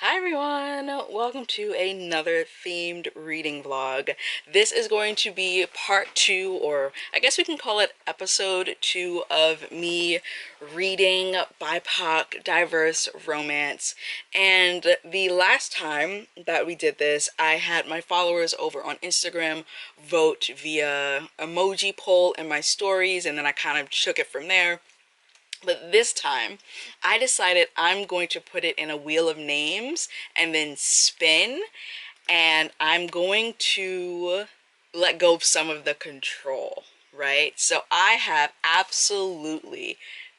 Hi everyone, welcome to another themed reading vlog. This is going to be part 2, or I guess we can call it episode 2 of me reading BIPOC diverse romance. And the last time that we did this, I had my followers over on Instagram vote via emoji poll in my stories, and then I kind of took it from there. But this time, I decided I'm going to put it in a wheel of names and then spin, and I'm going to let go of some of the control, right? So I have absolutely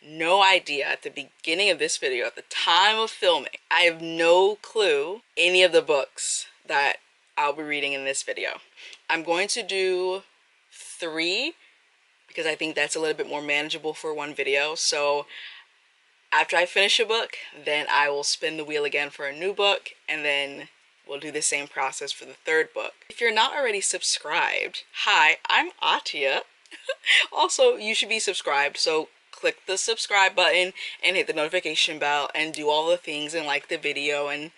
no idea at the beginning of this video, at the time of filming, I have no clue any of the books that I'll be reading in this video. I'm going to do 3 because I think that's a little bit more manageable for one video. So after I finish a book, then I will spin the wheel again for a new book, and then we'll do the same process for the 3rd book. If you're not already subscribed, hi, I'm Atia. Also, you should be subscribed, so click the subscribe button and hit the notification bell and do all the things and like the video, and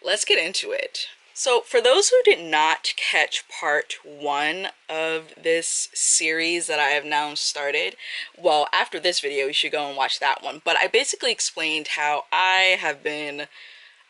let's get into it. So for those who did not catch part 1 of this series that I have now started, well, after this video you should go and watch that one. But I basically explained how I have been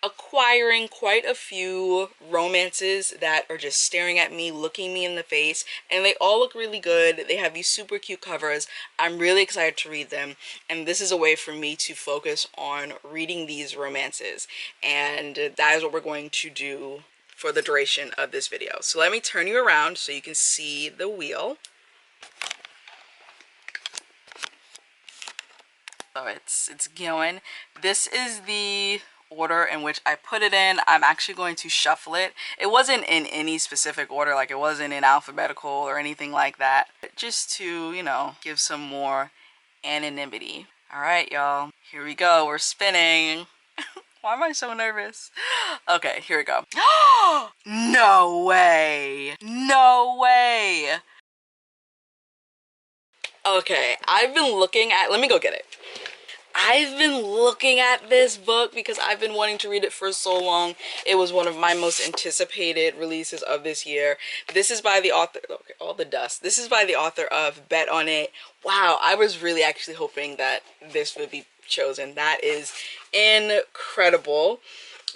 acquiring quite a few romances that are just staring at me, looking me in the face, and they all look really good. They have these super cute covers. I'm really excited to read them, and this is a way for me to focus on reading these romances, and that is what we're going to do for the duration of this video. So let me turn you around so you can see the wheel. So it's going. This is the order in which I put it in. I'm actually going to shuffle it. It wasn't in any specific order, like it wasn't in alphabetical or anything like that, but just to, you know, give some more anonymity. All right, y'all, here we go. We're spinning. Why am I so nervous? Okay, here we go. No way. No way. Okay, I've been looking at, let me go get it. I've been looking at this book because I've been wanting to read it for so long. It was one of my most anticipated releases of this year. This is by the author, okay, all the dust. This is by the author of Bet on It. Wow, I was really actually hoping that this would be chosen. That is incredible.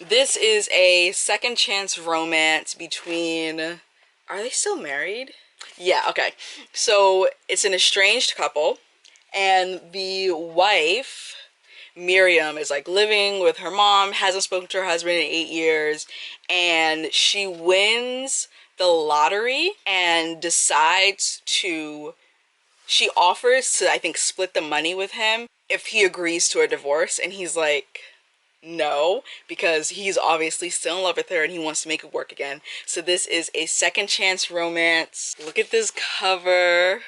This is a second chance romance between, are they still married? Yeah, okay. So it's an estranged couple, and the wife, Miriam, is like living with her mom, hasn't spoken to her husband in 8 years, and she wins the lottery and decides to, she offers to, I think, split the money with him if he agrees to a divorce, and he's like, no, because he's obviously still in love with her and he wants to make it work again. So this is a second chance romance. Look at this cover.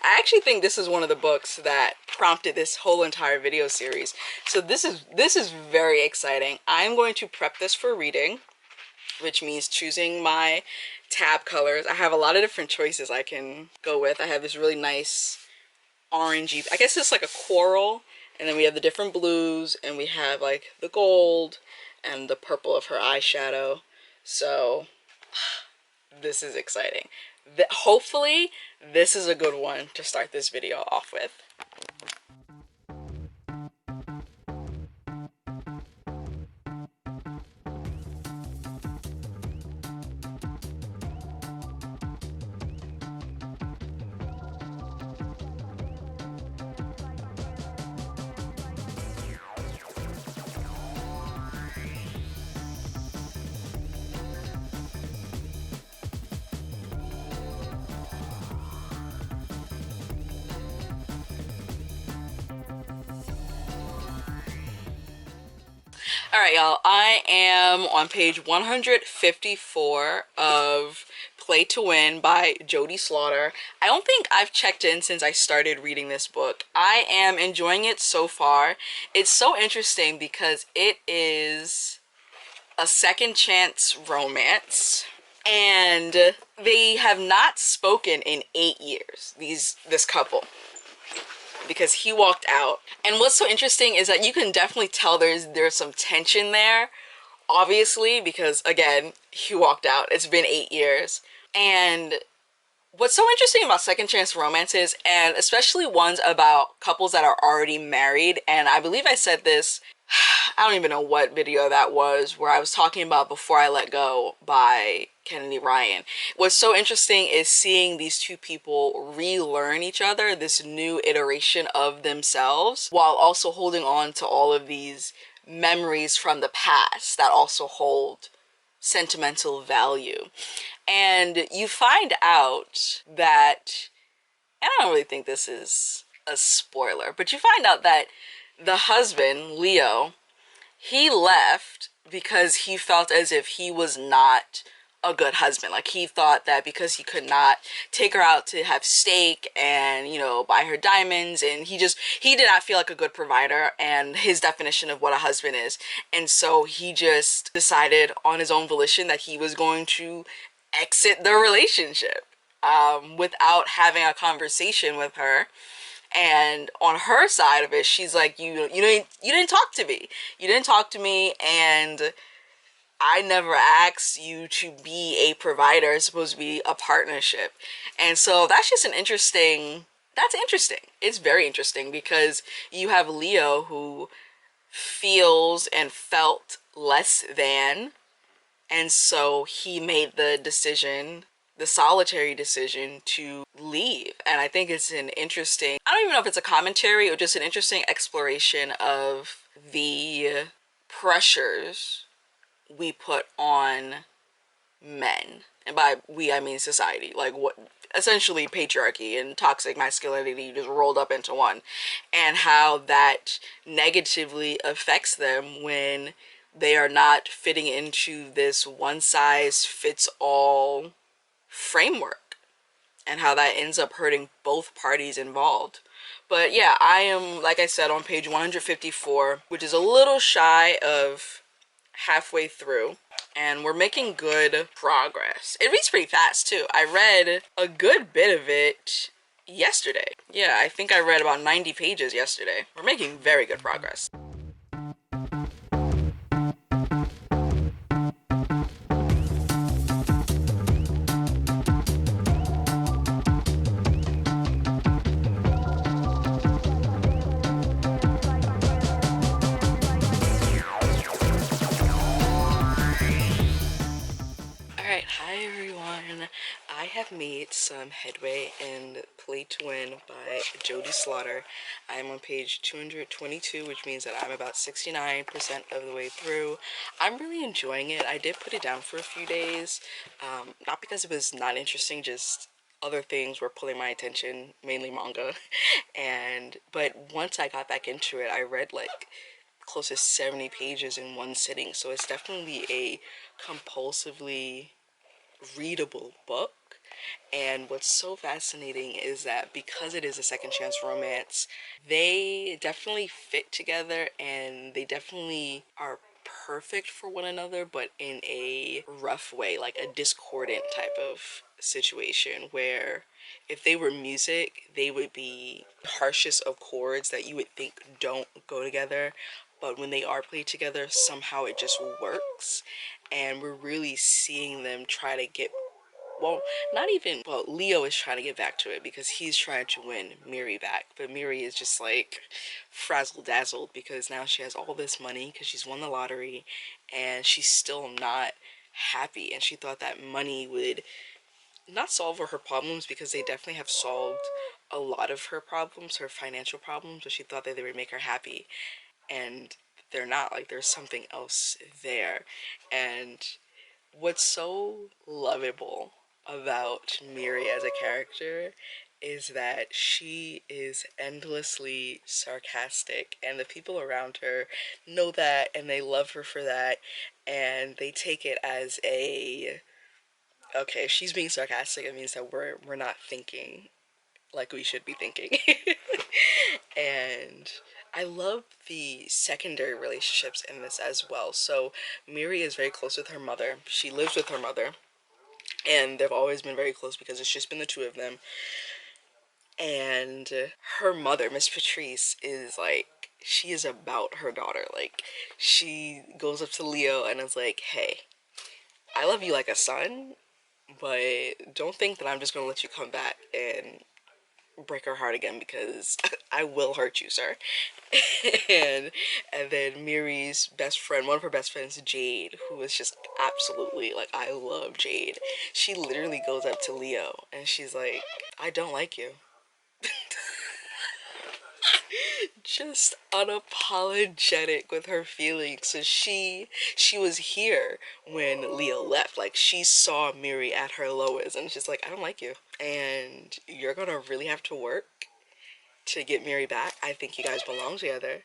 I actually think this is one of the books that prompted this whole entire video series. So this is very exciting. I'm going to prep this for reading, which means choosing my tab colors. I have a lot of different choices I can go with. I have this really nice orangey, I guess it's like a coral, and then we have the different blues, and we have like the gold and the purple of her eyeshadow. So this is exciting. Hopefully this is a good one to start this video off with. All right, y'all, I am on page 154 of Play to Win by Jody Slaughter. I don't think I've checked in since I started reading this book. I am enjoying it so far. It's so interesting because it is a second chance romance, and they have not spoken in 8 years, this couple. because he walked out. And what's so interesting is that you can definitely tell there's some tension there, obviously, because again, he walked out. It's been 8 years. And what's so interesting about second chance romances, and especially ones about couples that are already married, and I believe I said this, I don't even know what video that was, where I was talking about Before I Let Go by Kennedy Ryan. What's so interesting is seeing these two people relearn each other, this new iteration of themselves, while also holding on to all of these memories from the past that also hold sentimental value. And you find out that, and I don't really think this is a spoiler, but you find out that the husband, Leo, he left because he felt as if he was not a good husband. Like, he thought that because he could not take her out to have steak and, you know, buy her diamonds, and he did not feel like a good provider and his definition of what a husband is. And so he just decided on his own volition that he was going to exit the relationship, without having a conversation with her. And on her side of it, she's like, you didn't talk to me. You didn't talk to me, and I never asked you to be a provider. It's supposed to be a partnership. And so that's just that's interesting. It's very interesting, because you have Leo, who feels and felt less than, and so he made the solitary decision to leave. And I think it's I don't even know if it's a commentary or just an interesting exploration of the pressures we put on men. And by we, I mean society. Like, what essentially patriarchy and toxic masculinity just rolled up into one, and how that negatively affects them when they are not fitting into this one size fits all framework, and how that ends up hurting both parties involved. But yeah, I am, like I said, on page 154, which is a little shy of halfway through, and we're making good progress. It reads pretty fast too. I read a good bit of it yesterday. Yeah, I think I read about 90 pages yesterday. We're making very good progress. Alright, hi everyone. I have made some headway in Play to Win by Jodie Slaughter. I'm on page 222, which means that I'm about 69% of the way through. I'm really enjoying it. I did put it down for a few days, not because it was not interesting, just other things were pulling my attention, mainly manga. But once I got back into it, I read like close to 70 pages in one sitting, so it's definitely a compulsively readable book. And what's so fascinating is that because it is a second chance romance, they definitely fit together, and they definitely are perfect for one another, but in a rough way, like a discordant type of situation, where if they were music, they would be harshest of chords that you would think don't go together, but when they are played together, somehow it just works. And we're really seeing them try to get, well, not even, well, Leo is trying to get back to it because he's trying to win Miri back, but Miri is just like frazzled dazzled because now she has all this money because she's won the lottery, and she's still not happy. And she thought that money would not solve her problems, because they definitely have solved a lot of her problems, her financial problems, but she thought that they would make her happy, and they're not. Like, there's something else there. And what's so lovable about Miri as a character is that she is endlessly sarcastic, and the people around her know that, and they love her for that, and they take it as a, okay, if she's being sarcastic, it means that we're not thinking like we should be thinking. And I love the secondary relationships in this as well. So Miri is very close with her mother. She lives with her mother, and they've always been very close because it's just been the two of them. And her mother, Miss Patrice, is like, she is about her daughter. Like, she goes up to Leo and is like, hey, I love you like a son, but don't think that I'm just gonna let you come back and break her heart again, because I will hurt you, sir. and and then Miri's best friend, one of her best friends, Jade, who is just absolutely like, I love Jade. She literally goes up to Leo and she's like, I don't like you. Just unapologetic with her feelings. So she was here when Leo left. Like, she saw Miri at her lowest and she's like, I don't like you. And you're gonna really have to work to get Miri back. I think you guys belong together.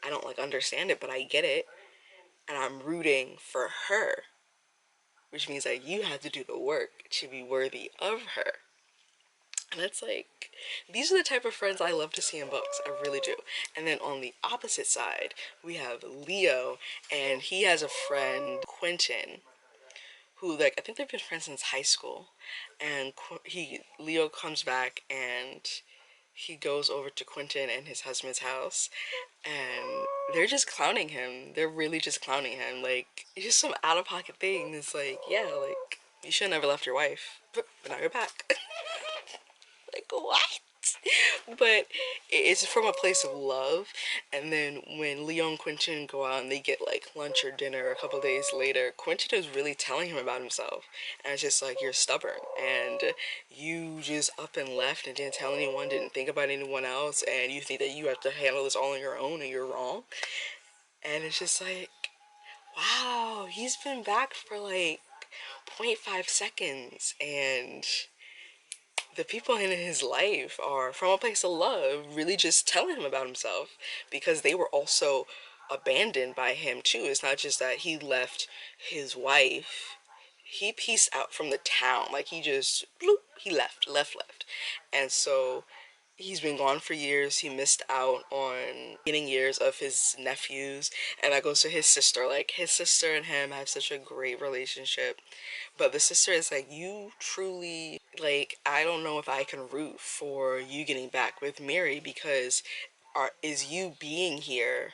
I don't like understand it, but I get it. And I'm rooting for her, which means that you have to do the work to be worthy of her. And it's like, these are the type of friends I love to see in books. I really do. And then on the opposite side, we have Leo, and he has a friend, Quentin, who, like, I think they've been friends since high school. And Leo comes back and he goes over to Quentin and his husband's house, and they're just clowning him. They're really just clowning him. Like, it's just some out of pocket thing. It's like, yeah, like, you should have never left your wife, but now you're back. Like, what? But it's from a place of love. And then when Leo and Quentin go out and they get like lunch or dinner a couple days later, Quentin is really telling him about himself. And it's just like, you're stubborn and you just up and left and didn't tell anyone, didn't think about anyone else, and you think that you have to handle this all on your own and you're wrong. And it's just like, wow, he's been back for like 0.5 seconds, and the people in his life are from a place of love, really just telling him about himself, because they were also abandoned by him too. It's not just that he left his wife, he pieced out from the town. Like, he just bloop, he left. And so he's been gone for years. He missed out on beginning years of his nephews, and that goes to his sister. Like, his sister and him have such a great relationship, but the sister is like, you truly, like, I don't know if I can root for you getting back with Mary, because is you being here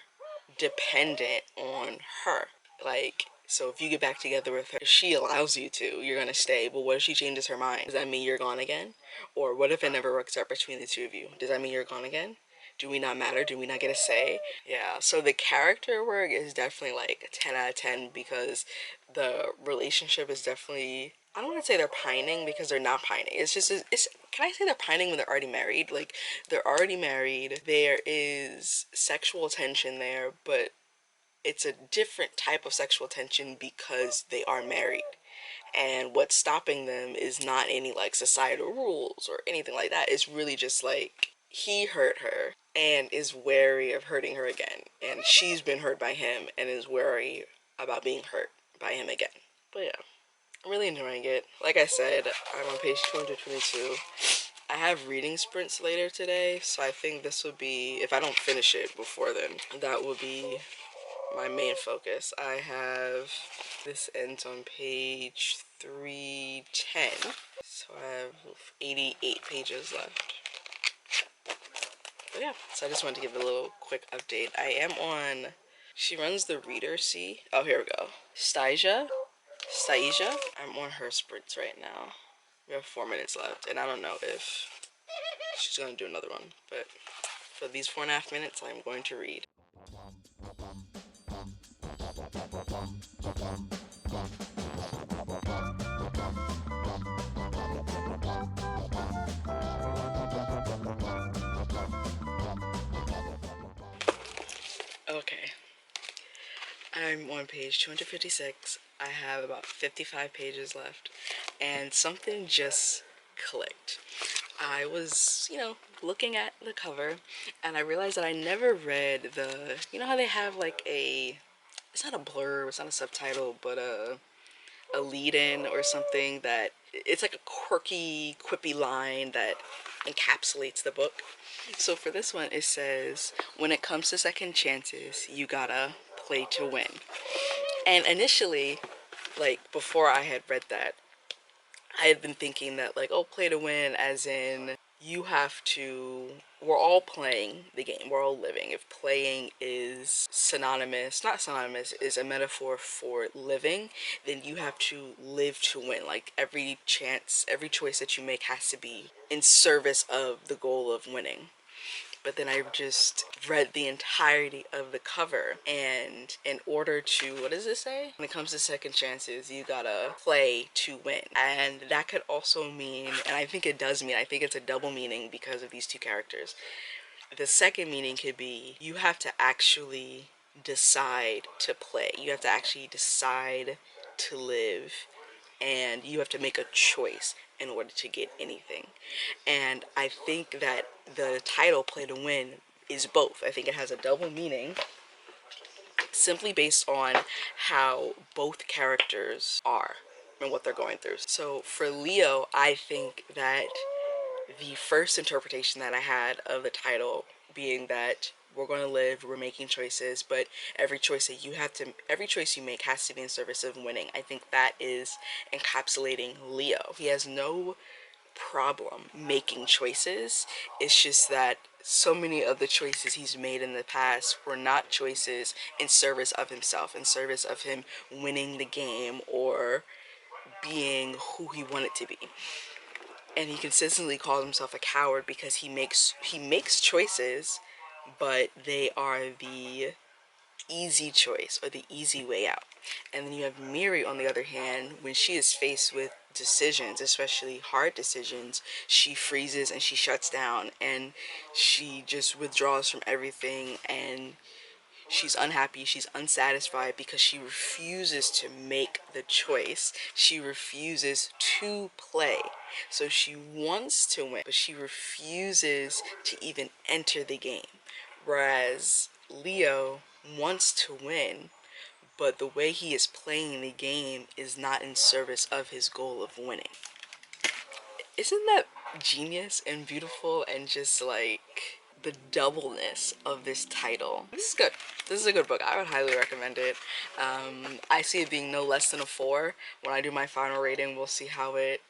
dependent on her? Like, so if you get back together with her, if she allows you to, you're gonna stay. But what if she changes her mind? Does that mean you're gone again? Or what if it never works out between the two of you? Does that mean you're gone again? Do we not matter? Do we not get a say? Yeah, so the character work is definitely like 10 out of 10, because the relationship is definitely, I don't want to say they're pining, because they're not pining. It's just, can I say they're pining when they're already married? Like, they're already married. There is sexual tension there, but it's a different type of sexual tension because they are married. And what's stopping them is not any like societal rules or anything like that. It's really just like, he hurt her and is wary of hurting her again. And she's been hurt by him and is wary about being hurt by him again. But yeah, I'm really enjoying it. Like I said, I'm on page 222. I have reading sprints later today, so I think this will be, if I don't finish it before then, that will be my main focus. I have, this ends on page 310, so I have 88 pages left. But yeah, so I just wanted to give a little quick update. I am on, she runs the Reader C. Oh, here we go. Stasia. I'm on her sprints right now. We have 4 minutes left, and I don't know if she's going to do another one, but for these 4.5 minutes, I'm going to read. Okay, I'm on page 256. I have about 55 pages left, and something just clicked. I was, looking at the cover, and I realized that I never read the, how they have like a, it's not a blurb, it's not a subtitle, but a lead-in or something, that it's like a quirky, quippy line that encapsulates the book. So for this one, it says, when it comes to second chances, you gotta play to win. And initially, like, before I had read that, I had been thinking that, like, oh, play to win as in you have to, we're all playing the game, we're all living. If playing is synonymous, not synonymous, is a metaphor for living, then you have to live to win. Like every chance, every choice that you make has to be in service of the goal of winning. But then I just read the entirety of the cover, and in order to, what does it say? When it comes to second chances, you gotta play to win. And that could also mean, and I think it does mean, I think it's a double meaning because of these two characters. The second meaning could be you have to actually decide to play. You have to actually decide to live, and you have to make a choice in order to get anything. And I think that the title Play to Win is both. I think it has a double meaning simply based on how both characters are and what they're going through. So for Leo, I think that the first interpretation that I had of the title being that we're going to live, we're making choices, but every choice that you have to, every choice you make has to be in service of winning. I think that is encapsulating Leo. He has no problem making choices. It's just that so many of the choices he's made in the past were not choices in service of himself, in service of him winning the game or being who he wanted to be. And he consistently calls himself a coward because he makes choices, but they are the easy choice or the easy way out. And then you have Miri on the other hand, when she is faced with decisions, especially hard decisions, she freezes and she shuts down and she just withdraws from everything, and she's unhappy, she's unsatisfied because she refuses to make the choice. She refuses to play. So she wants to win, but she refuses to even enter the game. Whereas Leo wants to win, but the way he is playing the game is not in service of his goal of winning. Isn't that genius and beautiful, and just like the doubleness of this title? This is good. This is a good book. I would highly recommend it. I see it being no less than a 4. When I do my final rating, we'll see how it,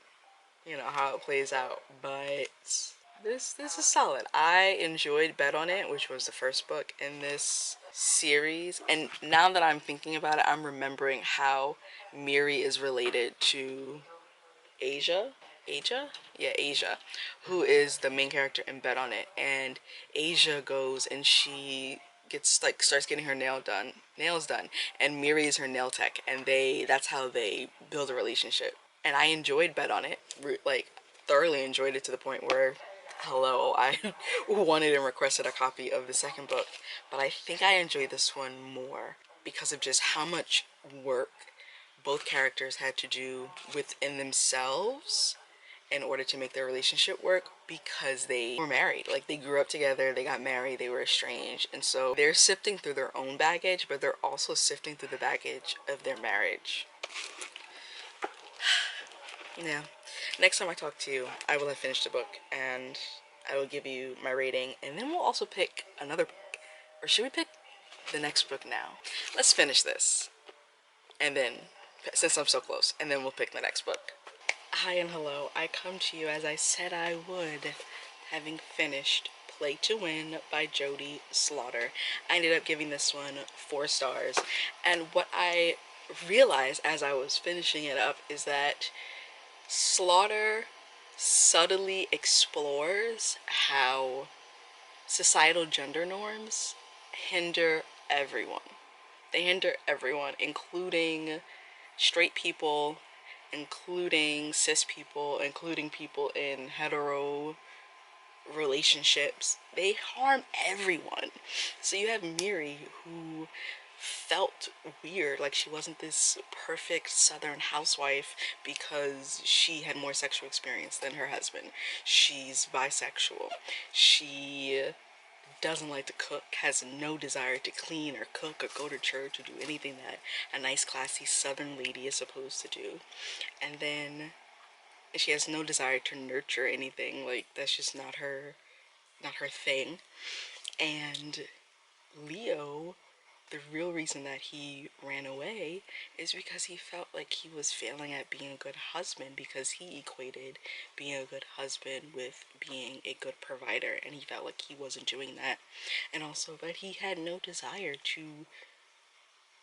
how it plays out. But this is solid. I enjoyed Bet on It, which was the first book in this series. And now that I'm thinking about it, I'm remembering how Miri is related to Asia, Asia, who is the main character in Bet on It. And Asia goes and she gets like starts getting her nails done, and Miri is her nail tech, and that's how they build a relationship. And I enjoyed Bet on It, like thoroughly enjoyed it to the point where, hello, I wanted and requested a copy of the second book. But I think I enjoyed this one more because of just how much work both characters had to do within themselves in order to make their relationship work, because they were married. Like, they grew up together, they got married, they were estranged, and so they're sifting through their own baggage, but they're also sifting through the baggage of their marriage. Yeah. Next time I talk to you, I will have finished the book, and I will give you my rating, and then we'll also pick another book. Or should we pick the next book now? Let's finish this, and then, since I'm so close, and then we'll pick the next book. Hi and hello. I come to you as I said I would, having finished Play to Win by Jody Slaughter. I ended up giving this one 4 stars, and what I realized as I was finishing it up is that Slaughter subtly explores how societal gender norms hinder everyone. They hinder everyone, including straight people, including cis people, including people in hetero relationships. They harm everyone. So you have Miri, who felt weird, like she wasn't this perfect southern housewife because she had more sexual experience than her husband. She's bisexual. She doesn't like to cook, has no desire to clean or cook or go to church or do anything that a nice classy southern lady is supposed to do. And then she has no desire to nurture anything. Like, that's just not her thing. And Leo the real reason that he ran away is because he felt like he was failing at being a good husband, because he equated being a good husband with being a good provider, and he felt like he wasn't doing that. And also that he had no desire to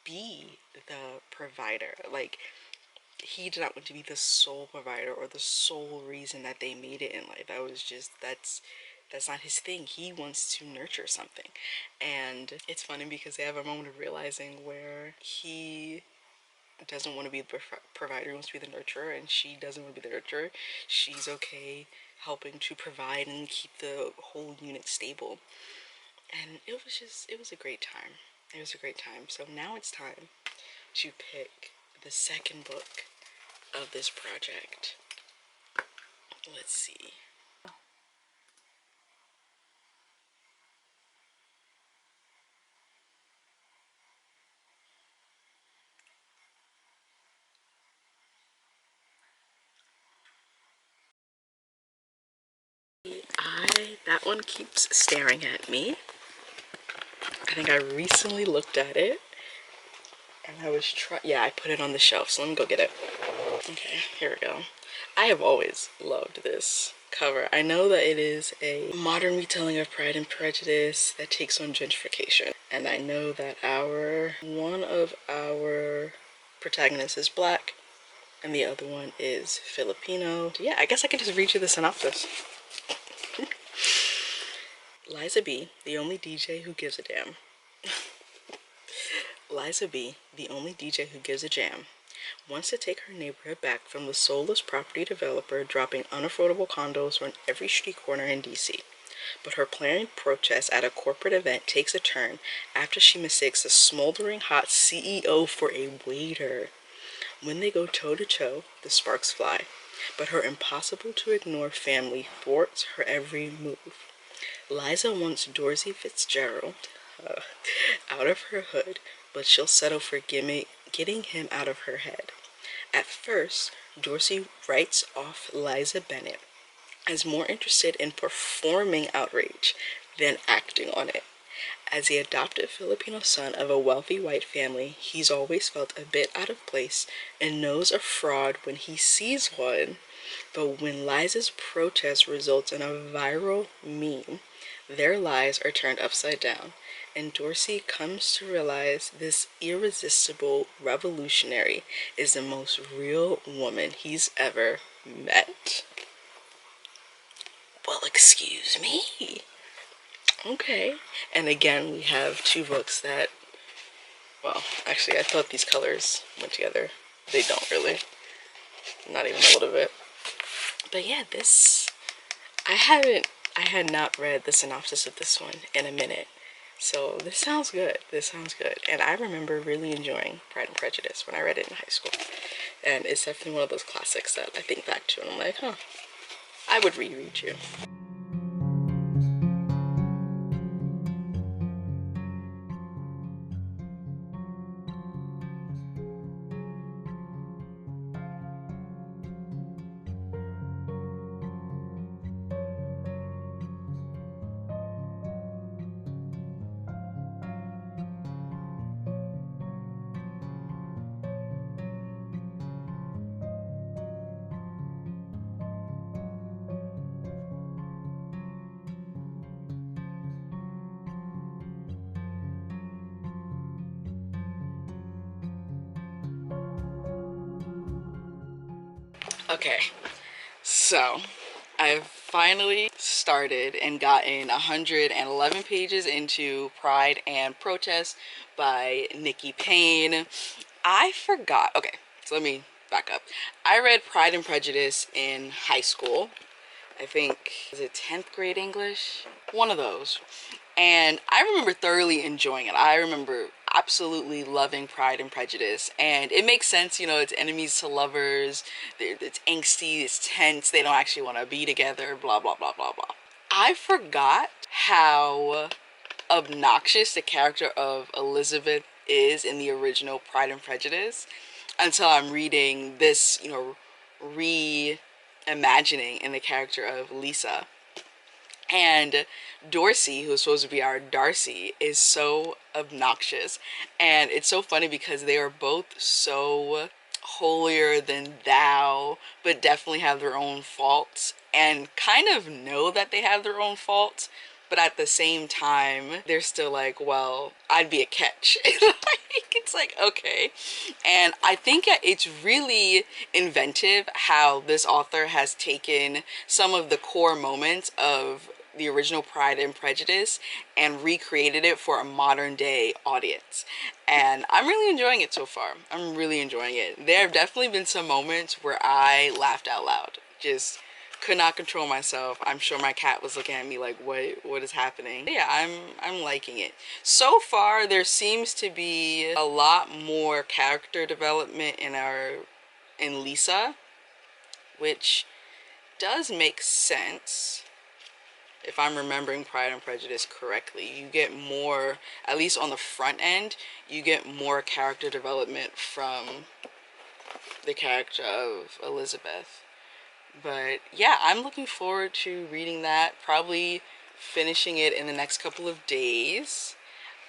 be the provider. Like, he did not want to be the sole provider or the sole reason that they made it in life. That was just, that's not his thing. He wants to nurture something. And it's funny because they have a moment of realizing where he doesn't want to be the provider, he wants to be the nurturer, and she doesn't want to be the nurturer. She's okay helping to provide and keep the whole unit stable. And it was a great time. It was a great time. So now it's time to pick the second book of this project. Let's see. That one keeps staring at me. I think I recently looked at it and I was yeah, I put it on the shelf, so let me go get it. Okay, here we go. I have always loved this cover. I know that it is a modern retelling of Pride and Prejudice that takes on gentrification. And I know that one of our protagonists is black and the other one is Filipino. Yeah, I guess I can just read you the synopsis. Liza B, the only DJ who gives a damn. Liza B, the only DJ who gives a jam, wants to take her neighborhood back from the soulless property developer dropping unaffordable condos on every street corner in DC. But her planned protest at a corporate event takes a turn after she mistakes a smoldering hot CEO for a waiter. When they go toe-to-toe, the sparks fly, but her impossible-to-ignore family thwarts her every move. Liza wants Dorsey Fitzgerald out of her hood, but she'll settle for getting him out of her head. At first, Dorsey writes off Liza Bennett as more interested in performing outrage than acting on it. As the adopted Filipino son of a wealthy white family, he's always felt a bit out of place and knows a fraud when he sees one. But when Liza's protest results in a viral meme, their lives are turned upside down, and Dorsey comes to realize this irresistible revolutionary is the most real woman he's ever met. Well, excuse me. Okay. And again, we have two books that, well, actually, I thought these colors went together. They don't really. Not even a little bit. But yeah, I had not read the synopsis of this one in a minute. So this sounds good. This sounds good. And I remember really enjoying Pride and Prejudice when I read it in high school. And it's definitely one of those classics that I think back to and I'm like, huh, I would reread you. Okay, so I've finally started and gotten 111 pages into Pride and Protest by Nikki Payne. I forgot. Okay, so let me back up. I read Pride and Prejudice in high school. I think, was it 10th grade English? One of those. And I remember thoroughly enjoying it. I remember absolutely loving Pride and Prejudice. And it makes sense, you know, it's enemies to lovers, it's angsty, it's tense, they don't actually want to be together, blah, blah, blah, blah, blah. I forgot how obnoxious the character of Elizabeth is in the original Pride and Prejudice until I'm reading this, reimagining in the character of Lisa. And Dorsey, who's supposed to be our Darcy, is so obnoxious. And it's so funny because they are both so holier than thou, but definitely have their own faults and kind of know that they have their own faults. But at the same time, they're still like, well, I'd be a catch. It's like, okay. And I think it's really inventive how this author has taken some of the core moments of the original Pride and Prejudice and recreated it for a modern day audience. And I'm really enjoying it so far. I'm really enjoying it. There have definitely been some moments where I laughed out loud. Just could not control myself. I'm sure my cat was looking at me like, what is happening? Yeah, I'm liking it. So far there seems to be a lot more character development in Lisa, which does make sense. If I'm remembering Pride and Prejudice correctly, you get more, at least on the front end, you get more character development from the character of Elizabeth. But yeah, I'm looking forward to reading that, probably finishing it in the next couple of days.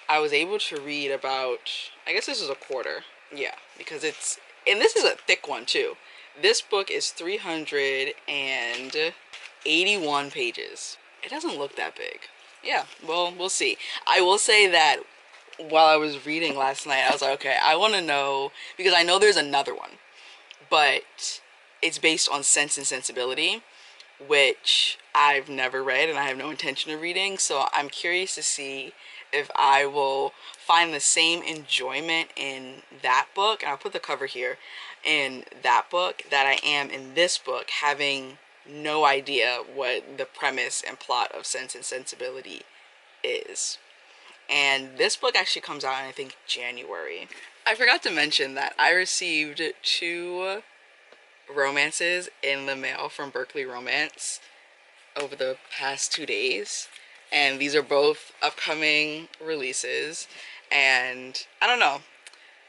I was able to read about, I guess this is a quarter. Yeah, because and this is a thick one too. This book is 381 pages. It doesn't look that big. Yeah, well, we'll see. I will say that while I was reading last night, I was like, okay, I want to know, because I know there's another one, but it's based on Sense and Sensibility, which I've never read and I have no intention of reading. So I'm curious to see if I will find the same enjoyment in that book, and I'll put the cover here, in that book that I am in this book, having no idea what the premise and plot of Sense and Sensibility is. And this book actually comes out in, I think, January. I forgot to mention that I received 2 romances in the mail from Berkeley Romance over the past 2 days, and these are both upcoming releases. And I don't know,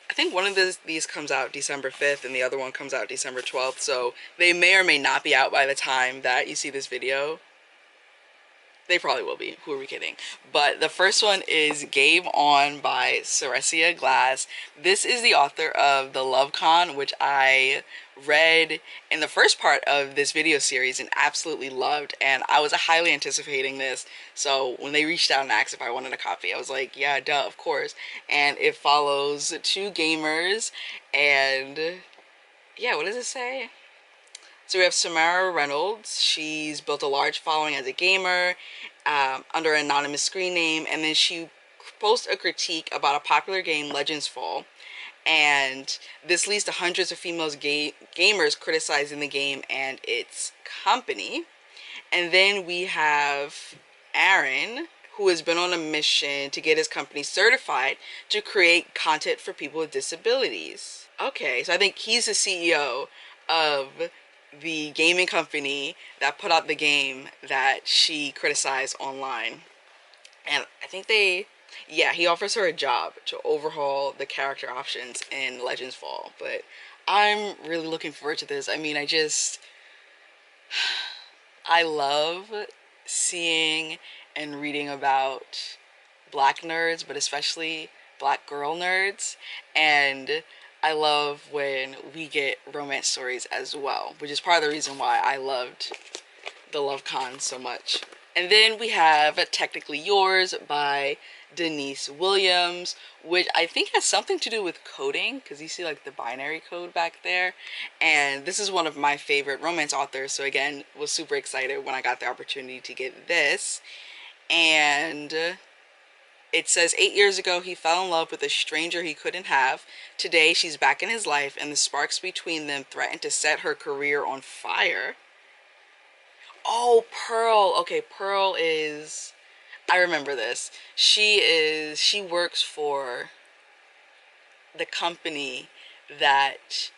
I think one of these comes out December 5th and the other one comes out December 12th, so they may or may not be out by the time that you see this video. They probably will be. Who are we kidding? But the first one is Game On by Ceresia Glass. This is the author of The Love Con, which I read in the first part of this video series and absolutely loved. And I was highly anticipating this. So when they reached out and asked if I wanted a copy, I was like, yeah, duh, of course. And it follows 2 gamers and yeah, what does it say? So we have Samara Reynolds. She's built a large following as a gamer under an anonymous screen name, and then she posts a critique about a popular game, Legends Fall, and this leads to hundreds of female gamers criticizing the game and its company. And then we have Aaron, who has been on a mission to get his company certified to create content for people with disabilities. Okay, so I think he's the CEO of the gaming company that put out the game that she criticized online. And I think yeah, he offers her a job to overhaul the character options in Legends Fall. But I'm really looking forward to this. I mean, I love seeing and reading about Black nerds, but especially Black girl nerds. And I love when we get romance stories as well, which is part of the reason why I loved The Love Con so much. And then we have Technically Yours by Denise Williams, which I think has something to do with coding, because you see like the binary code back there. And this is one of my favorite romance authors, so again, was super excited when I got the opportunity to get this. And it says 8 years ago, he fell in love with a stranger he couldn't have. Today, she's back in his life, and the sparks between them threaten to set her career on fire. Oh, Pearl. Okay, Pearl is... I remember this. She works for the company that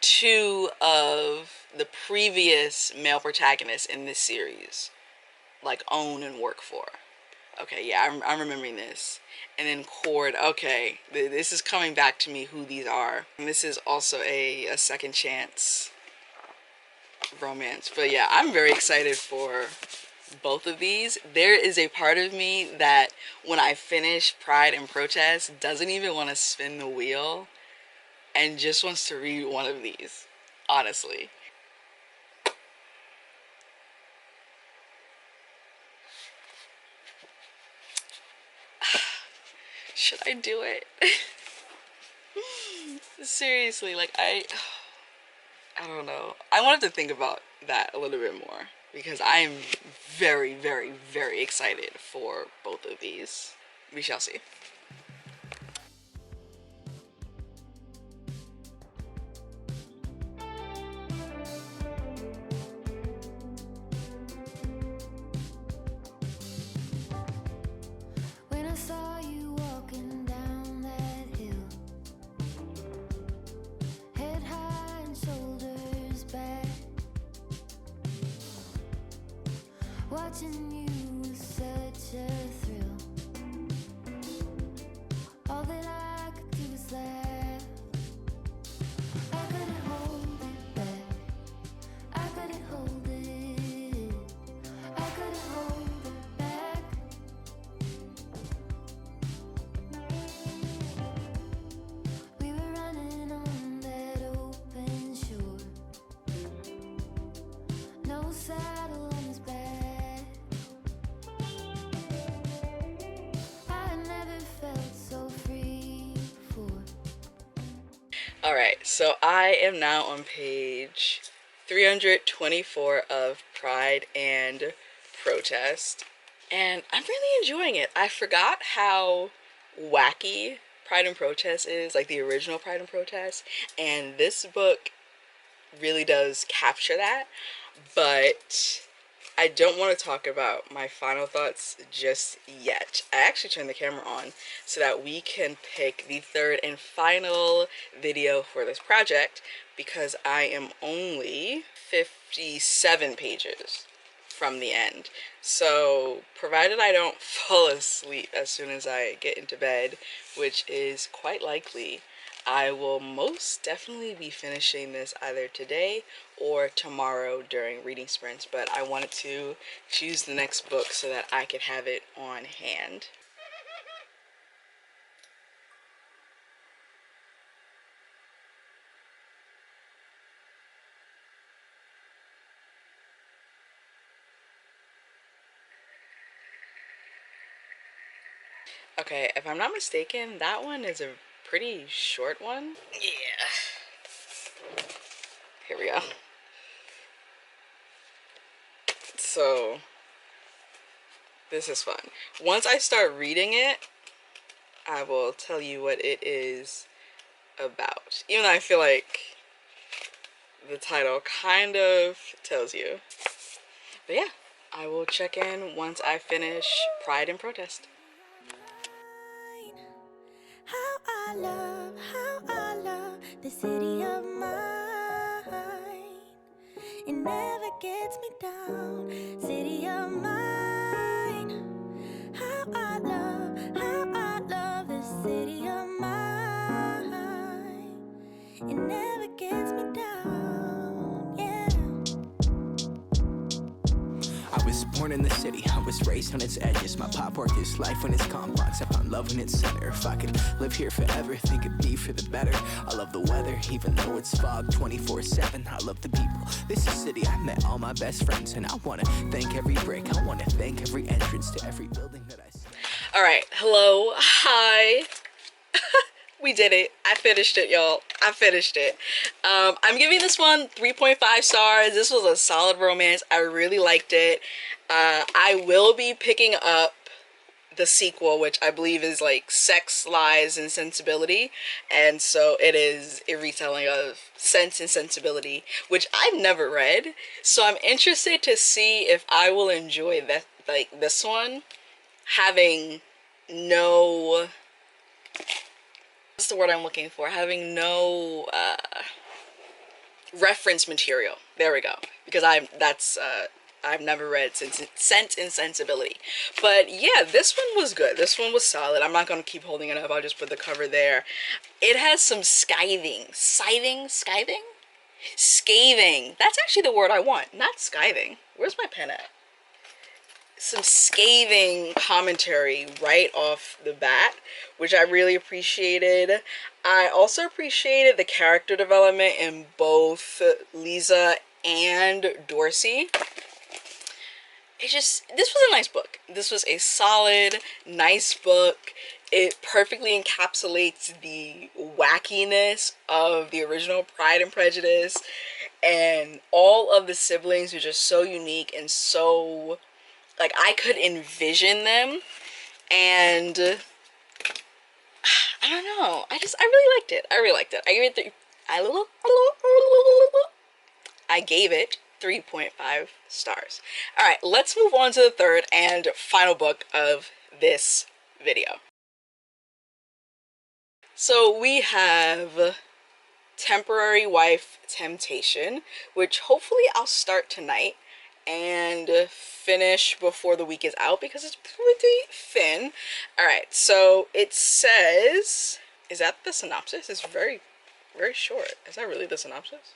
2 of the previous male protagonists in this series like own and work for. Okay, yeah, I'm remembering this. And then Cord, okay, this is coming back to me who these are. And this is also a second chance romance. But yeah, I'm very excited for both of these, there is a part of me that when I finish Pride and Protest doesn't even want to spin the wheel and just wants to read one of these, honestly. Should I do it? Seriously, like I don't know. I wanted to think about that a little bit more because I am very, very, very excited for both of these. We shall see. When I saw you walking down that hill, head high and shoulders back, watching you was such a thrill. All that I could do was laugh. I couldn't hold it back. I couldn't hold it. I couldn't hold it back. We were running on that open shore. No saddle on his back. I never felt so free before. Alright, so I am now on page 324 of Pride and Protest, and I'm really enjoying it. I forgot how wacky Pride and Protest is, like the original Pride and Protest, and this book really does capture that, but I don't want to talk about my final thoughts just yet. I actually turned the camera on so that we can pick the third and final video for this project because I am only 57 pages from the end. So provided I don't fall asleep as soon as I get into bed, which is quite likely, I will most definitely be finishing this either today or tomorrow during reading sprints, but I wanted to choose the next book so that I could have it on hand. Okay, if I'm not mistaken, that one is a pretty short one. Yeah. Here we go. So, this is fun. Once I start reading it, I will tell you what it is about. Even though I feel like the title kind of tells you. But yeah, I will check in once I finish Pride and Protest. How I love the city of mine. It never gets me down, city of mine. How I love the city of mine. It never gets me down, yeah. I was born in the city, I was raised on its edges. My pop work is life when it's complex. I found love when it's center. If I could live here forever, think it'd be for the better. I love the weather, even though it's fog 24/7. I love the people, this is city. I met all my best friends, and I wanna thank every brick. I wanna thank every entrance to every building that I see. Alright, hello, hi. We did it. I finished it, y'all. I finished it. I'm giving this one 3.5 stars. This was a solid romance. I really liked it. I will be picking up the sequel, which I believe is like Sex, Lies, and Sensibility. And so it is a retelling of Sense and Sensibility, which I've never read. So I'm interested to see if I will enjoy that, like this one, having no... what's the word I'm looking for? Having no reference material. There we go. Because I've never read Sense and Sensibility. But yeah, this one was good. This one was solid. I'm not going to keep holding it up. I'll just put the cover there. It has some scathing. Scathing? That's actually the word I want. Not scathing. Where's my pen at? some scathing commentary right off the bat, which I really appreciated. I also appreciated the character development in both Lisa and Dorsey. This was a nice book. This was a solid, nice book. It perfectly encapsulates the wackiness of the original Pride and Prejudice, and all of the siblings are just so unique and so, like, I could envision them, and I don't know. I really liked it. I really liked it. I gave it 3.5 stars. All right, let's move on to the third and final book of this video. So we have Temporary Wife Temptation, which hopefully I'll start tonight and finish before the week is out because it's pretty thin. All right, so it says, is that the synopsis? It's very, very short. Is that really the synopsis?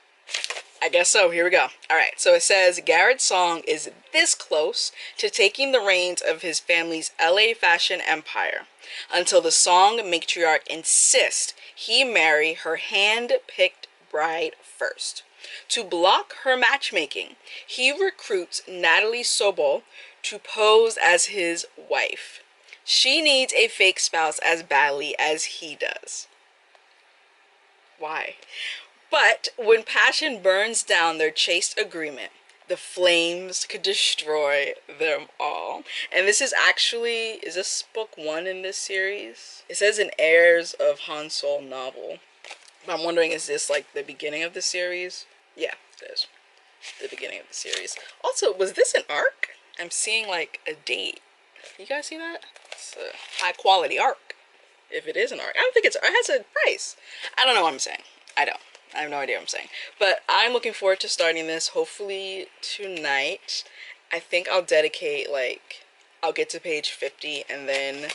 I guess so. Here we go. All right, so it says Garrett Song is this close to taking the reins of his family's LA fashion empire until the Song matriarch insists he marry her hand-picked bride first. To block her matchmaking, he recruits Natalie Sobol to pose as his wife. She needs a fake spouse as badly as he does. Why? But when passion burns down their chaste agreement, the flames could destroy them all. And this is actually, is this book 1 in this series? It says an Heirs of Han Sol novel. But I'm wondering, is this like the beginning of the series? Yeah, it is. The beginning of the series. Also, was this an arc? I'm seeing like a date. You guys see that? It's a high quality arc. If it is an arc. I don't think it's, it has a price. I don't know what I'm saying. I don't. I have no idea what I'm saying. But I'm looking forward to starting this hopefully tonight. I think I'll dedicate, like, I'll get to page 50 and then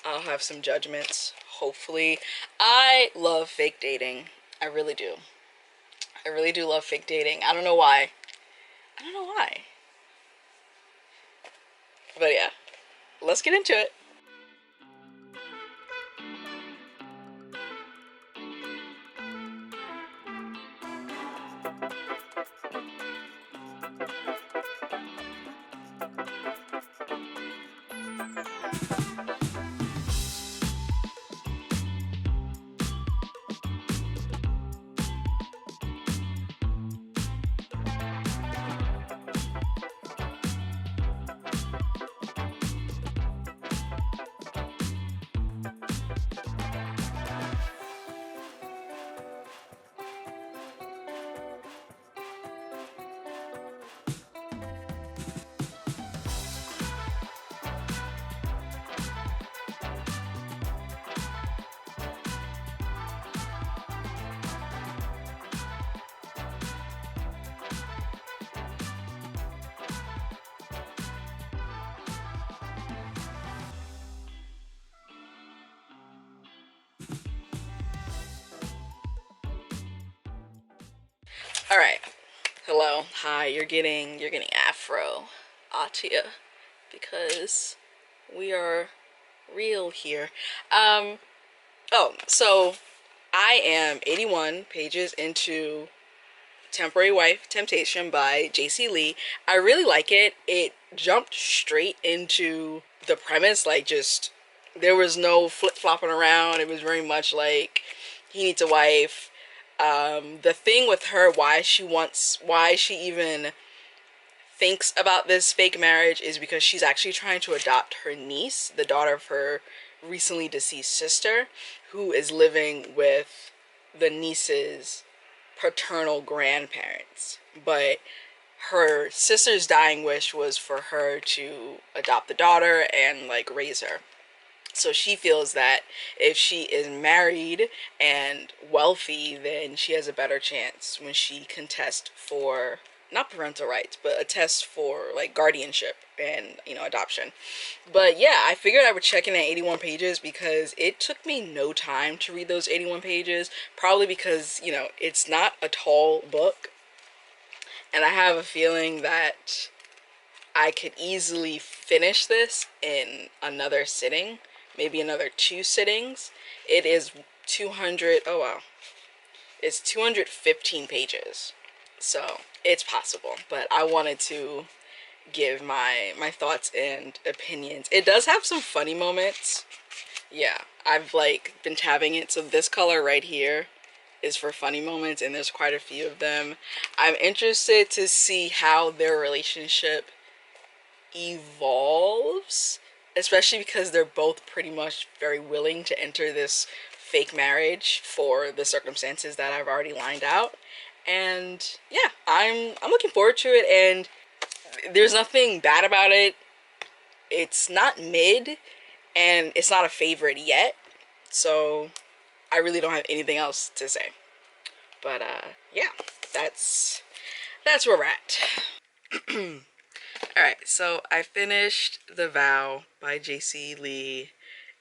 I'll have some judgments, hopefully. I love fake dating. I really do. I really do love fake dating. I don't know why. I don't know why. But yeah, let's get into it. All right. Hello. Hi. You're getting Afro Atia because we are real here. Oh, so I am 81 pages into Temporary Wife Temptation by J.C. Lee. I really like it. It jumped straight into the premise, like, just there was no flip-flopping around. It was very much like he needs a wife. The thing with her, why she even thinks about this fake marriage is because she's actually trying to adopt her niece, the daughter of her recently deceased sister, who is living with the niece's paternal grandparents. But her sister's dying wish was for her to adopt the daughter and, like, raise her. So she feels that if she is married and wealthy, then she has a better chance when she contests for, not parental rights, but a test for, like, guardianship and, you know, adoption. But yeah, I figured I would check in at 81 pages because it took me no time to read those 81 pages. Probably because, you know, it's not a tall book. And I have a feeling that I could easily finish this in another sitting, maybe another 2 sittings. It is 200, oh wow, it's 215 pages. So it's possible, but I wanted to give my thoughts and opinions. It does have some funny moments. Yeah, I've like been tabbing it. So this color right here is for funny moments, and there's quite a few of them. I'm interested to see how their relationship evolves, especially because they're both pretty much very willing to enter this fake marriage for the circumstances that I've already lined out. And yeah, I'm looking forward to it, and there's nothing bad about it. It's not mid, and it's not a favorite yet, so I really don't have anything else to say. But yeah, that's where we're at. Alright, so I finished The Vow by J.C. Lee.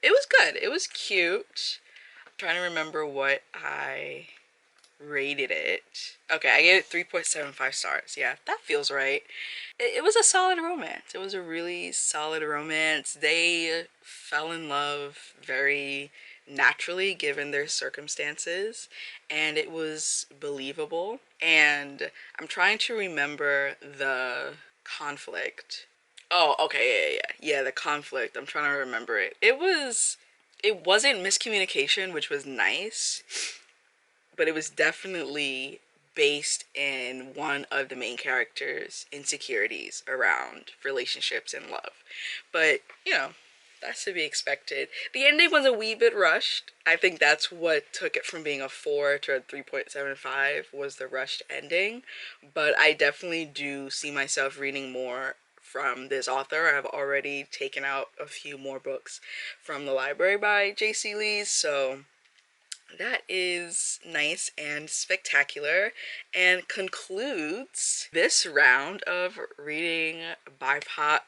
It was good. It was cute. I'm trying to remember what I rated it. Okay, I gave it 3.75 stars. Yeah, that feels right. It was a solid romance. It was a really solid romance. They fell in love very naturally given their circumstances, and it was believable. And I'm trying to remember the conflict. Oh, okay, yeah, the conflict. I'm trying to remember it. It wasn't miscommunication, which was nice, but it was definitely based in one of the main characters' insecurities around relationships and love. But, you know, that's to be expected. The ending was a wee bit rushed. I think that's what took it from being a 4 to a 3.75 was the rushed ending. But I definitely do see myself reading more from this author. I've already taken out a few more books from the library by J.C. Lee, so that is nice and spectacular, and concludes this round of reading BIPOC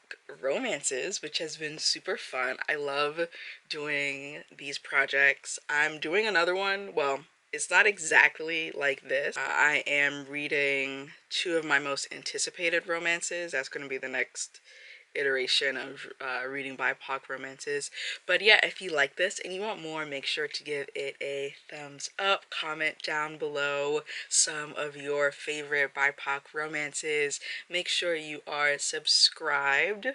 romances, which has been super fun. I love doing these projects. I'm doing another one. Well, it's not exactly like this. I am reading 2 of my most anticipated romances. That's going to be the next iteration of reading BIPOC romances. But yeah, if you like this and you want more, make sure to give it a thumbs up. Comment down below some of your favorite BIPOC romances. Make sure you are subscribed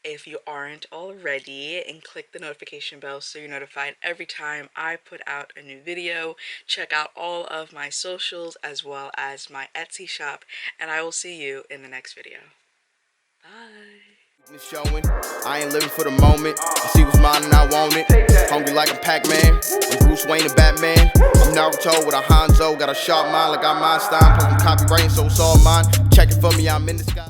if you aren't already, and click the notification bell so you're notified every time I put out a new video. Check out all of my socials as well as my Etsy shop, and I will see you in the next video. Bye. Showing. I ain't living for the moment. I see what's mine and I want it. Hungry like a Pac-Man. I'm Bruce Wayne and Batman. I'm Naruto with a Hanzo. Got a sharp mind like I'm Einstein. Plus I'm copywriting, so it's all mine. Check it for me, I'm in the sky.